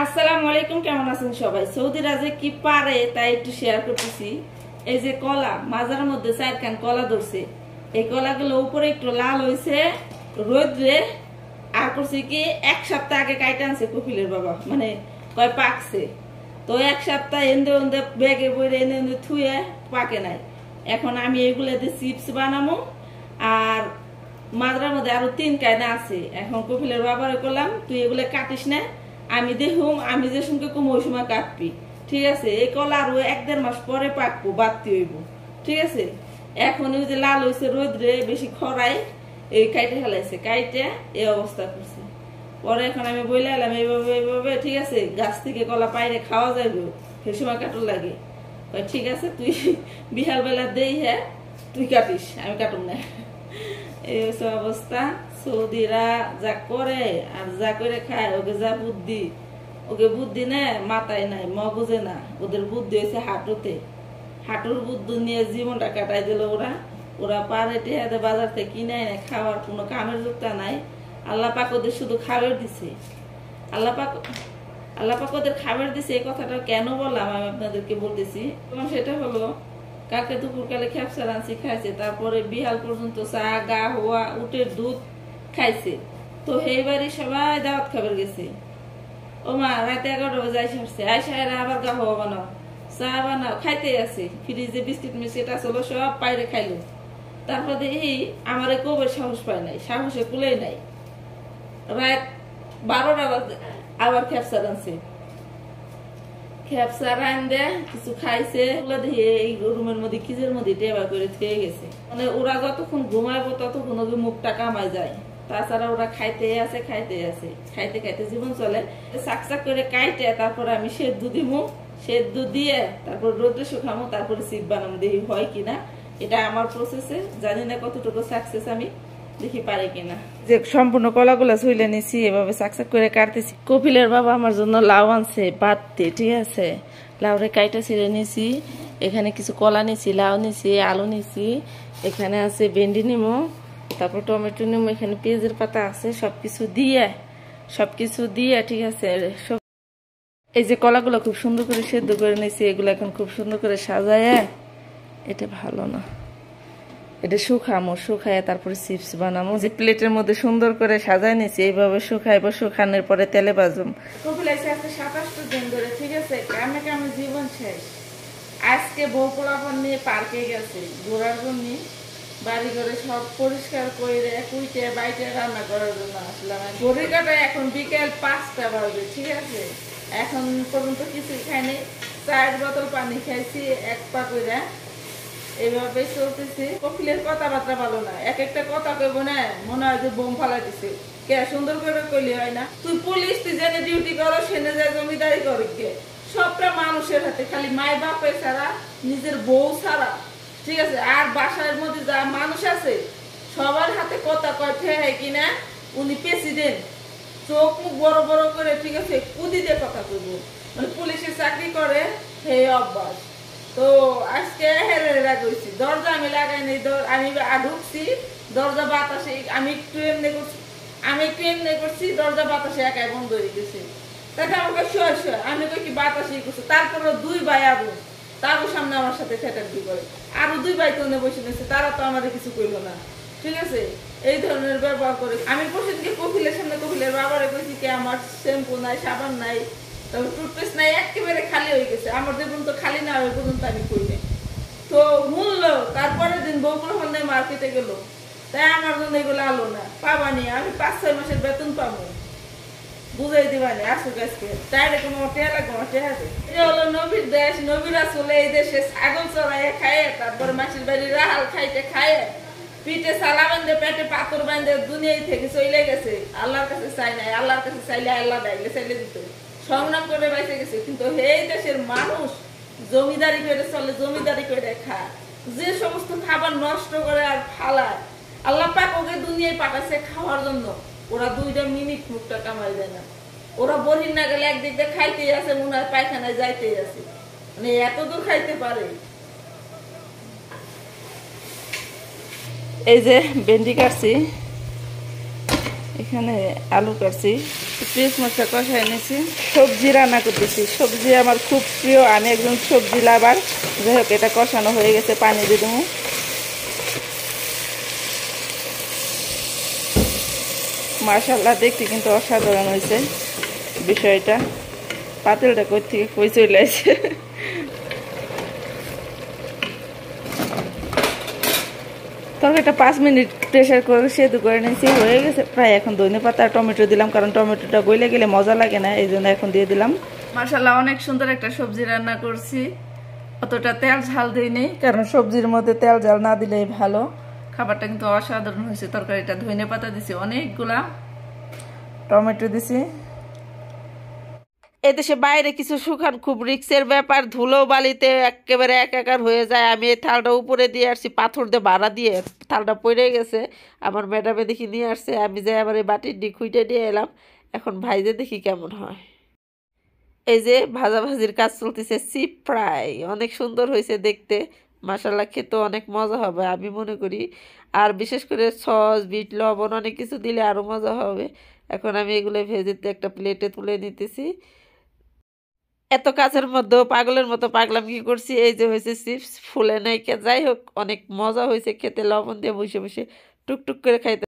আসসালামু আলাইকুম, কেমন আছেন সবাই? সৌদি রাজে কি পারে তাই একটু শেয়ার করতেছি। এই যে কলা মাজার মধ্যে 4 কান কলা ধরছে, এই কলাগুলো উপরে একটু লাল হয়েছে রোদ্রে। আর করছে কি 1 সপ্তাহ আগে কাইটা আনছে কপিলের বাবা, মানে কয় পাকছে। তো 1 সপ্তাহ এন্দে ওন্দে ব্যাগে বইরে এনে এনে থুয়ে পাকে নাই। এখন আমি এগুলোতে চিপস বানাবো। আর মাজার মধ্যে আরো 3 কায়দা আছে। এখন কপিলের বাবারে করলাম তুই এগুলো কাটিস না, আমি দেখুম আমি যে সঙ্গে কম ওই সময় কাটবি, ঠিক আছে? এই কলা আরো 1-1.5 মাস পরে পাকবো, বাড়তি হইব, ঠিক আছে? এখন ওই যে লাল হয়েছে রোদ্রে বেশি খরাই এই কাইটে ফেলাইছে, কাইটে এই অবস্থা করছে। পরে এখন আমি বইলে এলাম এইভাবে এইভাবে, ঠিক আছে? গাছ থেকে কলা পাইরে খাওয়া যাইব, সে সময় কাটুর লাগে। ঠিক আছে, তুই বিহাল বেলা দেই, হ্যাঁ তুই কাটিস, আমি কাটুম না। এই হচ্ছে অবস্থা। সৌদিরা যা করে আর যা করে খায়, ওকে যা বুদ্ধি, ওকে বুদ্ধি নেই মাথায় নাই, মগজে না, ওদের বুদ্ধি হয়েছে হাঁটুতে। হাঁটুর বুদ্ধি নিয়ে জীবনটা কাটাই দিল ওরা। ওরা পারে টেহাতে বাজার থেকে কিনে এনে খাওয়ার কোনো কামের যোগটা নাই। আল্লাহ পাক ওদের শুধু খাবার দিছে। আল্লাহ পাক ওদের খাবার দিছে। এই কথাটা কেন বললাম আমি আপনাদেরকে বলতেছি, এবং সেটা হলো কালকে দুপুরকালে খেপসা রাঁধছি, খাইছে। তারপরে বিহাল পর্যন্ত চা গা হওয়া উটের দুধ খাইছে। তো সেই বাড়ি সবাই দাওয়াত খাবার গেছে। ও মা রাতে 11টা বাজে আসছে, আইসা আবার গা হওয়া বানাও, চা বানাও, খাইতে আছে। ফ্রিজে বিস্কিট মিস্কিট আসলো, সব পাইরে খাইলো। তারপরে এই আমার কবের সাহস পায় নাই, সাহসে কুলেই নাই। রাত 12টা বাজে আবার খেপসা রাঁধছে। খেপসা রাঁধে কিছু খাইছে, ওগুলো দিয়ে এই রুমের মধ্যে কিজের মধ্যে টেবা করে থুয়ে গেছে। মানে ওরা যতক্ষণ ঘুমাইবো ততক্ষণ ওদের মুখটা কামাই যায়। তাছাড়া ওরা খাইতে আছে খাইতে খাইতে জীবন চলে। চাকচাক করে কাইটে তারপরে আমি সেদ্ধ দিমু, সেদ্ধ দিয়ে তারপর রোদে শুকামো, তারপরে চিপ বানাবো। দেখি হয় কিনা, এটা আমার প্রসেসে, জানি না কতটুকু সাকসেস আমি, দেখি পারে কিনা। যে সম্পূর্ণ কলাগুলা ছুইলে নিছি, এভাবে চাকচাক করে কাটতেছি। কপিলের বাবা আমার জন্য লাউ আনছে বাড়তে, ঠিক আছে? লাউরে কাইটা ছিঁড়ে নিছি। এখানে কিছু কলা নিছি, লাউ নিছি, আলু নিছি, এখানে আছে ভেন্ডি নিমো, তারপর টমেটো নিমো, এখানে পেঁয়াজের পাতা আছে। সবকিছু দিয়ে ঠিক আছে। এই যে কলাগুলো খুব সুন্দর করে সেদ্ধ করে নিছি, এগুলো এখন খুব সুন্দর করে সাজায়। এটা ভালো না, এটা শুকায় তারপরে চিপস বানাবো। যে প্লেটের মধ্যে সুন্দর করে সাজায় নিছি, এইভাবে শুকাইবো। শুকানোর পরে তেলে ভাজুম। কপিল আইসে আজকে 27 দিন ধরে, ঠিক আছে? কামে জীবন শেষ। আজকে বউ পোলাপান নিয়ে পার্কে গেছে ঘোরার জন্য। বাড়ি ঘরে সব পরিষ্কার করে কুইটে বাইটে রান্না করার জন্য আসলাম। ঘড়ির কাটায় এখন বিকেল 5টা বাজে, ঠিক আছে? এখন পর্যন্ত কিছুই খাইনি। 4 বোতল পানি খাইছি 1 পা করে। এইভাবে চলতেছে। কপিলের কথাবার্তা ভালো না, এক একটা কথা কইব না মনে হয় যে বোম ফালাই দিছে। কে সুন্দর করে কইলে হয় না? তুই পুলিশ, তুই জেনে ডিউটি করো, সেনে যায় জমিদারি করে। কে সবটা মানুষের হাতে, খালি মায় বাপে ছাড়া, নিজের বউ ছাড়া, ঠিক আছে? আর বাসার মধ্যে যা মানুষ আছে সবার হাতে কথা কয় ঠেহে কিনা উনি প্রেসিডেন্ট। চোখ মুখ বড় বড় করে, ঠিক আছে, কুদি দিয়ে কথা কইব। মানে পুলিশের চাকরি করে, হে অভ্যাস। তো আজকে হেরা কইছি, দরজা আমি লাগাই নাই, আমি ঢুকছি, দরজা বাতাসে আমি একটু এমনি করছি, দরজা বাতাসে একাই বন্ধ হয়ে গেছে। তাকে আমাকে শোয়া আমি কই কি বাতাসে করছে। তারপরে 2 ভাই আবু, তারও সামনে আমার সাথে থেটাটি করে। আরো 2 ভাই তো বসে নিয়েছে, তারা তো আমার কিছু কইলো না, ঠিক আছে? এই ধরনের ব্যবহার করে। আমি প্রতিদিনকে কপিলের সামনে কপিলের বাবারে কইছি কি আমার শ্যাম্পু নাই, সাবান নাই, তবে টুথপেস্ট নাই, একেবারে খালি হয়ে গেছে। আমার যে পর্যন্ত খালি না ওই পর্যন্ত আমি করি। তো মূল্য তারপরে দিন বউগুলো হলে মার্কেটে গেল, তাই আমার জন্য এগুলো আলো না পাবানি। আমি 5-6 মাসের বেতন পাবো, বুঝাই দিবানি। আসুক আজকে তাই রেখে আমার টেয়া লাগবে, আমার টেয়া আছে। এটা হলো নবীর দেশ, নবীরা চলে এই দেশে ছাগল চড়াইয়ে খায়, তারপরে মাসির বাড়ি রাহাল খাইতে খায়, পিঠে সালা বান্ধে পেটে পাথর বান্ধে দুনিয়া থেকে চলে গেছে। আল্লাহর কাছে চাই নাই, আল্লাহর কাছে চাইলে আল্লাহ ডাইলে চাইলে দিত, সংগ্রাম করে বেঁচে গেছে। কিন্তু এই দেশের মানুষ জমিদারি করে চলে, জমিদারি করে খায়, যে সমস্ত খাবার নষ্ট করে আর ফালায়। আল্লাহ পাক ওকে দুনিয়ায় পাঠাচ্ছে খাওয়ার জন্য। ওরা 2টা মিনিট মুখটা কামাই দেয় না। ওরা বহির না গেলে একদিক দিয়ে খাইতেই আছে, মনে হয় পায়খানায় যাইতেই আছে, মানে এত দূর খাইতে পারে। এই যে ভেন্ডি কাটছি, এখানে আলু কাটছি, পেঁয়াজ মশলা কষাই এনেছি, সবজি রান্না করতেছি। সবজি আমার খুব প্রিয়, আমি একজন সবজি লাভার। যাই হোক, এটা কষানো হয়ে গেছে, পানি দিয়ে দেবো। মাশাআল্লাহ, দেখতে কিন্তু অসাধারণ হয়েছে বিষয়টা। পাতিলটা কই থেকে কই চলে আসে। তরকারিটা 5 মিনিট প্রেসার করে সেদ্ধ করে নিয়েছি, হয়ে গেছে প্রায়। এখন ধনে পাতা আর টমেটো দিলাম, কারণ টমেটোটা গলে গেলে মজা লাগে না, এই জন্য এখন দিয়ে দিলাম। মাশাআল্লাহ, অনেক সুন্দর একটা সবজি রান্না করছি। অতটা তেল ঝাল দিইনি, কারণ সবজির মধ্যে তেল ঝাল না দিলেই ভালো। খাবারটা কিন্তু অসাধারণ হয়েছে। তরকারিটা ধনে পাতা দিছি অনেকগুলা, টমেটো দিছি। এদেশে বাইরে কিছু শুকান খুব রিক্সের ব্যাপার, ধুলো বালিতে একেবারে একাকার হয়ে যায়। আমি এই থালটা উপরে দিয়ে আসছি, পাথর দিয়ে ভাড়া দিয়ে থালটা পড়ে গেছে। আমার ম্যাডামে দেখি নিয়ে আসছে, আমি যাই আবার এই বাটির ডি খুঁটে নিয়ে এলাম। এখন ভাইজে দেখি কেমন হয়। এই যে ভাজাভাজির কাজ চলতেছে, চিপ ফ্রাই অনেক সুন্দর হয়েছে দেখতে। মাশাআল্লাহ, খেতে অনেক মজা হবে আমি মনে করি। আর বিশেষ করে সস, বিট লবণ অনেক কিছু দিলে আরও মজা হবে। এখন আমি এগুলো ভেজে একটা প্লেটে তুলে নিতেছি। এত কাছের মধ্যেও পাগলের মতো পাগলাম কি করছি, এই যে হয়েছে চিপস ফুলে নাই। যাই হোক, অনেক মজা হয়েছে খেতে, লবণ দিয়ে বসে বসে টুকটুক করে খাইতে।